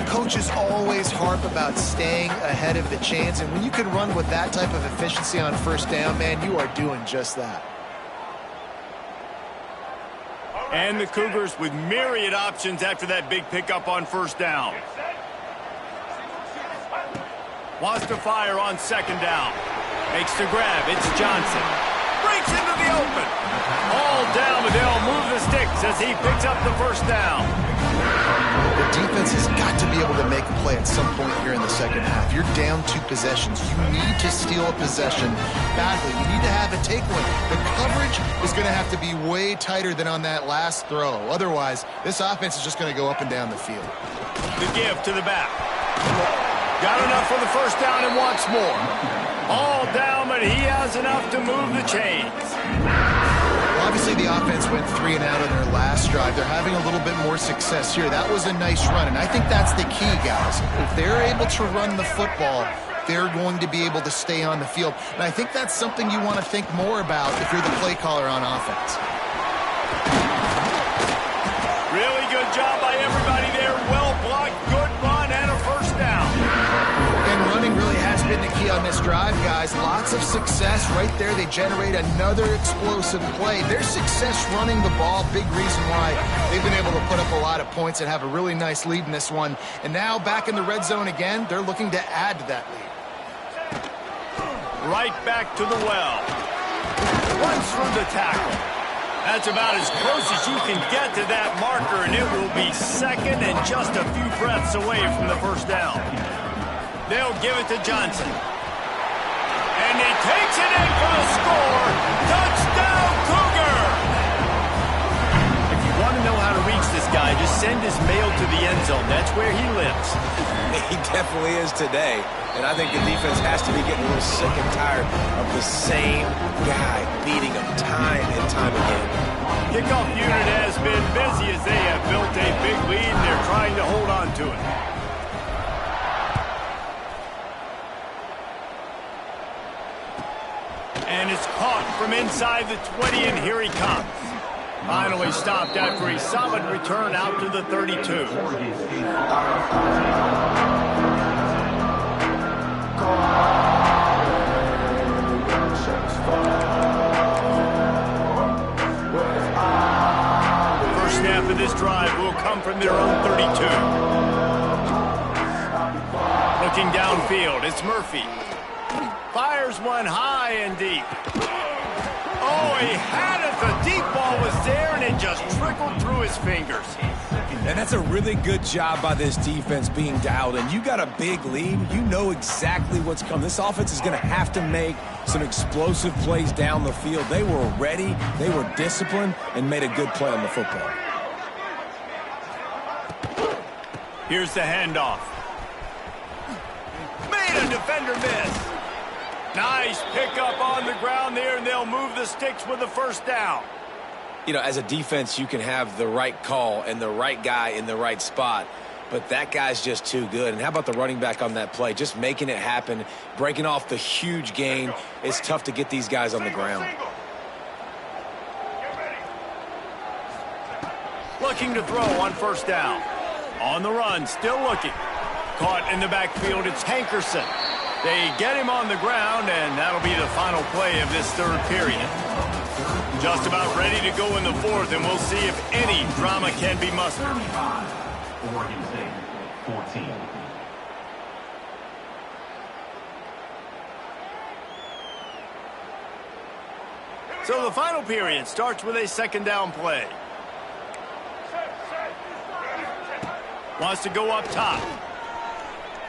Coaches always harp about staying ahead of the chains, and when you can run with that type of efficiency on 1st down, man, you are doing just that. And the Cougars with myriad options after that big pickup on 1st down. Wants to fire on 2nd down. Makes the grab. It's Johnson. Breaks into the open. All down, but they'll move the sticks as he picks up the 1st down. The defense has got to be able to make a play at some point here in the 2nd half. You're down 2 possessions. You need to steal a possession badly. You need to have a take one. The coverage is going to have to be way tighter than on that last throw. Otherwise, this offense is just going to go up and down the field. The give to the back. Got enough for the 1st down and wants more. All down, but he has enough to move the chains. Obviously, the offense went 3 and out on their last drive. They're having a little bit more success here. That was a nice run, and I think that's the key, guys. If they're able to run the football, they're going to be able to stay on the field. And I think that's something you want to think more about if you're the play caller on offense. Really good job by everybody there. Well blocked, good run, and a 1st down. And running really has been the key on this drive, guys. Lots of success right there. They generate another explosive play. Their success running the ball, big reason why they've been able to put up a lot of points and have a really nice lead in this one. And now back in the red zone again, they're looking to add to that lead. Right back to the well. Runs through the tackle. That's about as close as you can get to that marker, and it will be 2nd and just a few breaths away from the 1st down. They'll give it to Johnson. And he takes it in for the score. Touchdown, Cougar! If you want to know how to reach this guy, just send his mail to the end zone. That's where he lives. He definitely is today. And I think the defense has to be getting a little sick and tired of the same guy beating them time and time again. Kickoff unit has been busy as they have built a big lead, and they're trying to hold on to it. And it's caught from inside the 20, and here he comes. Finally stopped after a solid return out to the 32. come from their own 32. Looking downfield, it's Murphy. Fires one high and deep. Oh, he had it. The deep ball was there, and it just trickled through his fingers. And that's a really good job by this defense being dialed in. You got a big lead. You know exactly what's coming. This offense is going to have to make some explosive plays down the field. They were ready, they were disciplined, and made a good play on the football. Here's the handoff. Made a defender miss. Nice pickup on the ground there, and they'll move the sticks with the first down. You know, as a defense, you can have the right call and the right guy in the right spot, but that guy's just too good. And how about the running back on that play? Just making it happen, breaking off the huge gain. It's tough to get these guys on the ground. Looking to throw on first down. On the run, still looking. Caught in the backfield, it's Hankerson. They get him on the ground, and that'll be the final play of this third period. Just about ready to go in the fourth, and we'll see if any drama can be mustered. Oregon State, 14. So the final period starts with a second down play. Wants to go up top.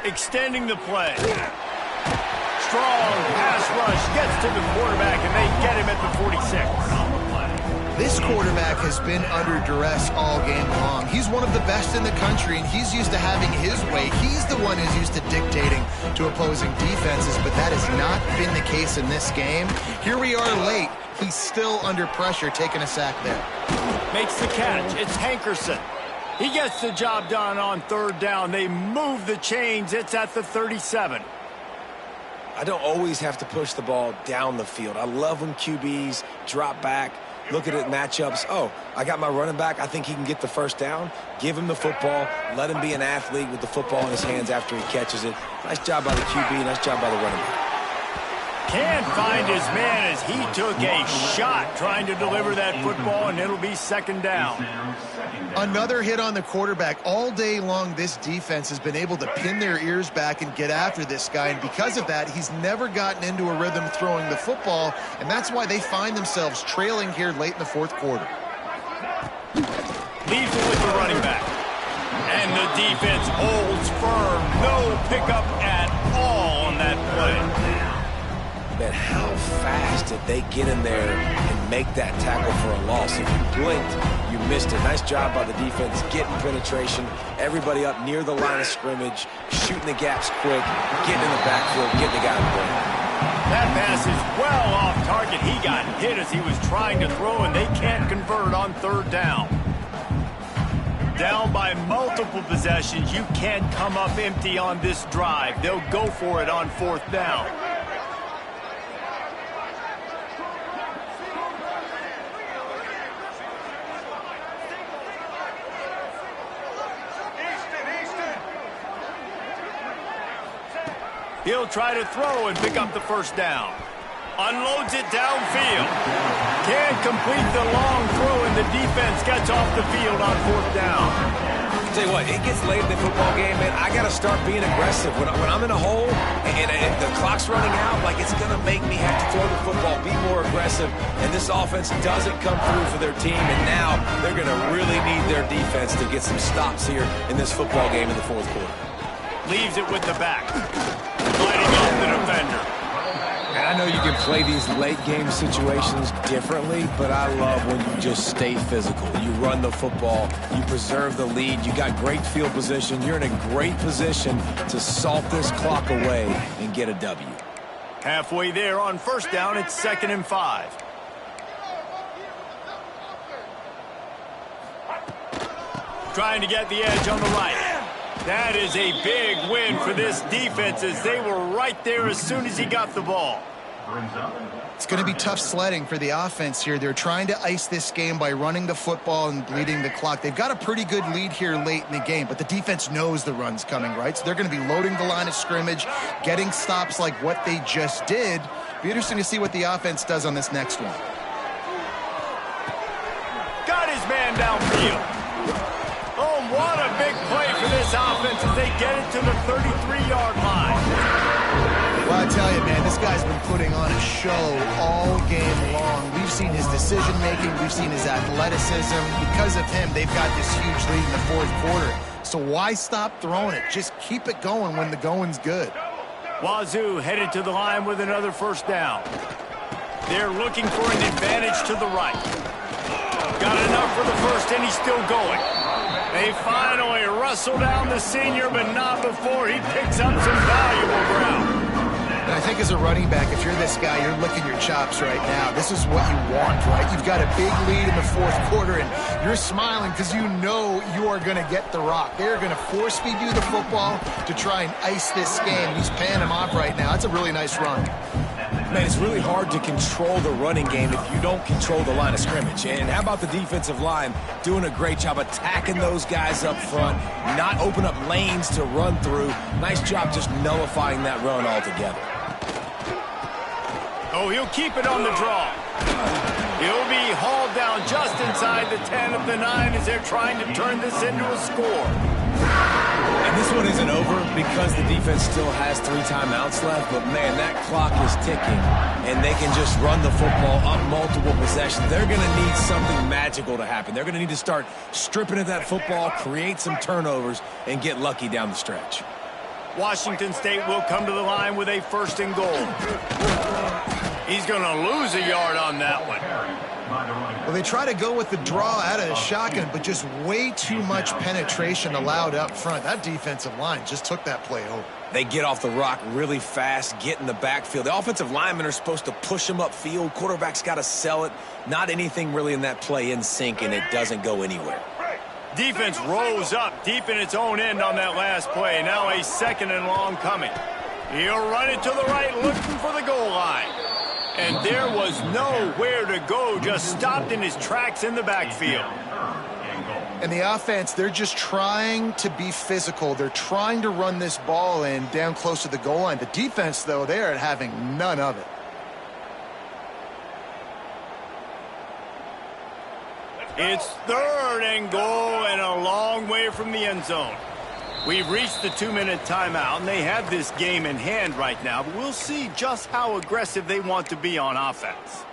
Extending the play. Strong pass rush gets to the quarterback, and they get him at the 46. This quarterback has been under duress all game long. He's one of the best in the country, and he's used to having his way. He's the one who's used to dictating to opposing defenses, but that has not been the case in this game. Here we are late. He's still under pressure, taking a sack there. Makes the catch. It's Hankerson. He gets the job done on third down. They move the chains. It's at the 37. I don't always have to push the ball down the field. I love when QBs drop back, look at it, matchups. Oh, I got my running back. I think he can get the first down. Give him the football. Let him be an athlete with the football in his hands after he catches it. Nice job by the QB. Nice job by the running back. Can't find his man as he took a shot trying to deliver that football, and it'll be second down. Another hit on the quarterback. All day long, this defense has been able to pin their ears back and get after this guy, and because of that, he's never gotten into a rhythm throwing the football, and that's why they find themselves trailing here late in the fourth quarter. Leaves it with the running back. And the defense holds firm. No pickup at all on that play. Man, how fast did they get in there and make that tackle for a loss? If you blinked, you missed it. Nice job by the defense getting penetration. Everybody up near the line of scrimmage, shooting the gaps quick, getting in the backfield, getting the guy in the ball. That pass is well off target. He got hit as he was trying to throw, and they can't convert on third down. Down by multiple possessions, you can't come up empty on this drive. They'll go for it on fourth down. He'll try to throw and pick up the first down. Unloads it downfield. Can't complete the long throw, and the defense gets off the field on fourth down. Tell you what, it gets late in the football game, man. I got to start being aggressive. When I'm in a hole and the clock's running out, like, it's going to make me have to throw the football, be more aggressive. And this offense doesn't come through for their team, and now they're going to really need their defense to get some stops here in this football game in the fourth quarter. Leaves it with the back. Lighting off the defender. And I know you can play these late game situations differently, but I love when you just stay physical. You run the football, you preserve the lead, you got great field position, you're in a great position to salt this clock away and get a W. Halfway there on first down, it's 2nd and 5. Trying to get the edge on the right. That is a big win for this defense as they were right there as soon as he got the ball. It's going to be tough sledding for the offense here. They're trying to ice this game by running the football and bleeding the clock. They've got a pretty good lead here late in the game, but the defense knows the run's coming, right? So they're going to be loading the line of scrimmage, getting stops like what they just did. Be interesting to see what the offense does on this next one. Got his man downfield. as they get it to the 33-yard line. Well, I tell you, man, this guy's been putting on a show all game long. We've seen his decision-making. We've seen his athleticism. Because of him, they've got this huge lead in the fourth quarter. So why stop throwing it? Just keep it going when the going's good. Wazoo headed to the line with another first down. They're looking for an advantage to the right. Got enough for the first, and he's still going. They finally wrestle down the senior, but not before he picks up some valuable ground. And I think as a running back, if you're this guy, you're licking your chops right now. This is what you want, right? You've got a big lead in the fourth quarter, and you're smiling because you know you are going to get the rock. They're going to force-feed you the football to try and ice this game. He's paying him off right now. That's a really nice run. Man, it's really hard to control the running game if you don't control the line of scrimmage. And how about the defensive line doing a great job attacking those guys up front, not open up lanes to run through. Nice job just nullifying that run altogether. Oh, he'll keep it on the draw. He'll be hauled down just inside the 10 of the 9 as they're trying to turn this into a score. And this one isn't over because the defense still has 3 timeouts left, but man, that clock is ticking, and they can just run the football up multiple possessions. They're going to need something magical to happen. They're going to need to start stripping at that football, create some turnovers, and get lucky down the stretch. Washington State will come to the line with a first and goal. He's going to lose a yard on that one. Well, they try to go with the draw out of the shotgun, but just way too much penetration allowed up front. That defensive line just took that play over. They get off the rock really fast, get in the backfield. The offensive linemen are supposed to push them upfield. Quarterback's got to sell it. Not anything really in that play in sync, and it doesn't go anywhere. Defense rolls up deep in its own end on that last play. Now a second and long coming. He'll run it to the right, looking for the goal line. And there was nowhere to go, just stopped in his tracks in the backfield. And the offense, they're just trying to be physical. They're trying to run this ball in down close to the goal line. The defense, though, they are having none of it. It's third and goal and a long way from the end zone. We've reached the 2-minute timeout, and they have this game in hand right now, but we'll see just how aggressive they want to be on offense.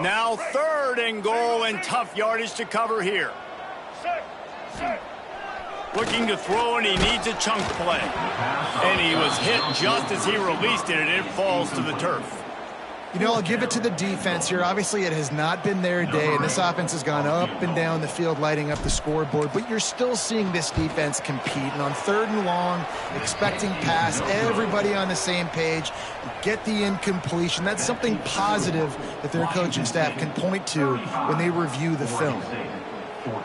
Now third and goal and tough yardage to cover here. Looking to throw, and he needs a chunk play. And he was hit just as he released it, and it falls to the turf. You know, I'll give it to the defense here. Obviously, it has not been their day, and this offense has gone up and down the field, lighting up the scoreboard. But you're still seeing this defense compete. And on third and long, expecting pass, everybody on the same page, get the incompletion. That's something positive that their coaching staff can point to when they review the film.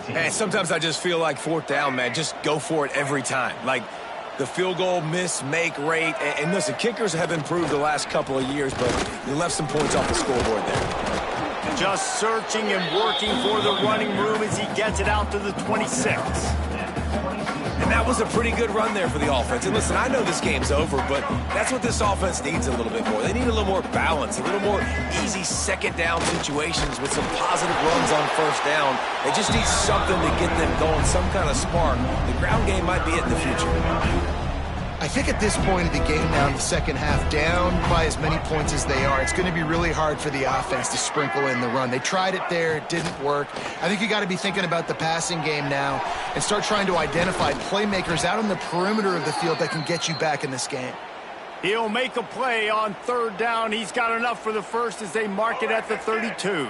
And sometimes I just feel like fourth down, man, just go for it every time. Like the field goal miss, make rate. And listen, kickers have improved the last couple of years, but you left some points off the scoreboard there. Just searching and working for the running room as he gets it out to the 26. And that was a pretty good run there for the offense. And listen, I know this game's over, but that's what this offense needs a little bit more. They need a little more balance, a little more easy second down situations with some positive runs on first down. They just need something to get them going, some kind of spark. The ground game might be it in the future. I think at this point of the game now in the second half, down by as many points as they are, it's going to be really hard for the offense to sprinkle in the run. They tried it there. It didn't work. I think you got to be thinking about the passing game now and start trying to identify playmakers out on the perimeter of the field that can get you back in this game. He'll make a play on third down. He's got enough for the first as they mark it at the 32.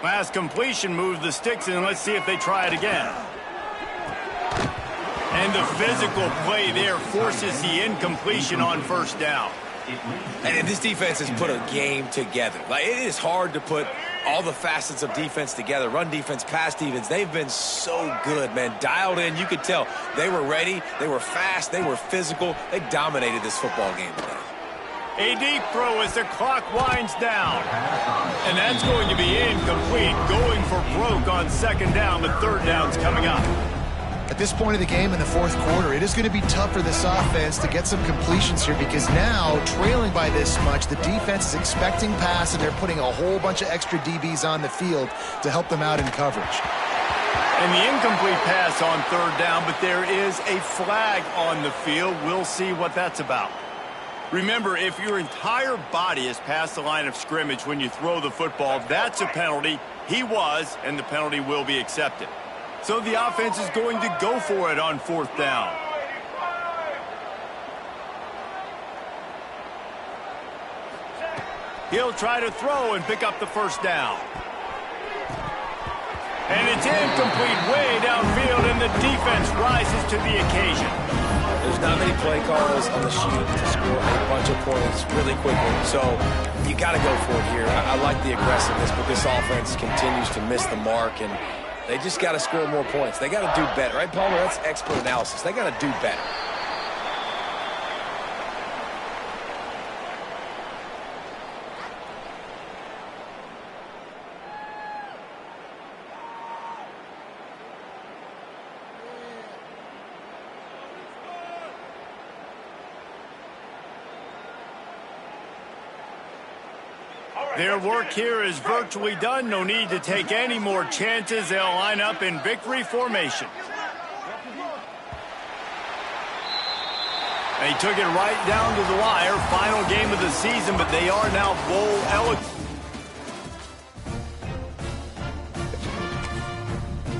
Last completion moved the sticks in. Let's see if they try it again. And the physical play there forces the incompletion on first down. And this defense has put a game together. Like, it is hard to put all the facets of defense together. Run defense, pass defense. They've been so good, man. Dialed in. You could tell they were ready. They were fast. They were physical. They dominated this football game today. A deep throw as the clock winds down. And that's going to be incomplete. Going for broke on second down. The third down's coming up. At this point of the game in the fourth quarter, it is going to be tough for this offense to get some completions here because now, trailing by this much, the defense is expecting pass and they're putting a whole bunch of extra DBs on the field to help them out in coverage. And the incomplete pass on third down, but there is a flag on the field. We'll see what that's about. Remember, if your entire body is past the line of scrimmage when you throw the football, that's a penalty. He was, and the penalty will be accepted. So the offense is going to go for it on fourth down. He'll try to throw and pick up the first down. And it's incomplete way downfield, and the defense rises to the occasion. There's not many play calls on the sheet to score a bunch of points really quickly. So you got to go for it here. I like the aggressiveness, but this offense continues to miss the mark, and they just got to score more points. They got to do better, right, Palmer? That's expert analysis. They got to do better. Their work here is virtually done. No need to take any more chances. They'll line up in victory formation. They took it right down to the wire. Final game of the season, but they are now bowl eligible.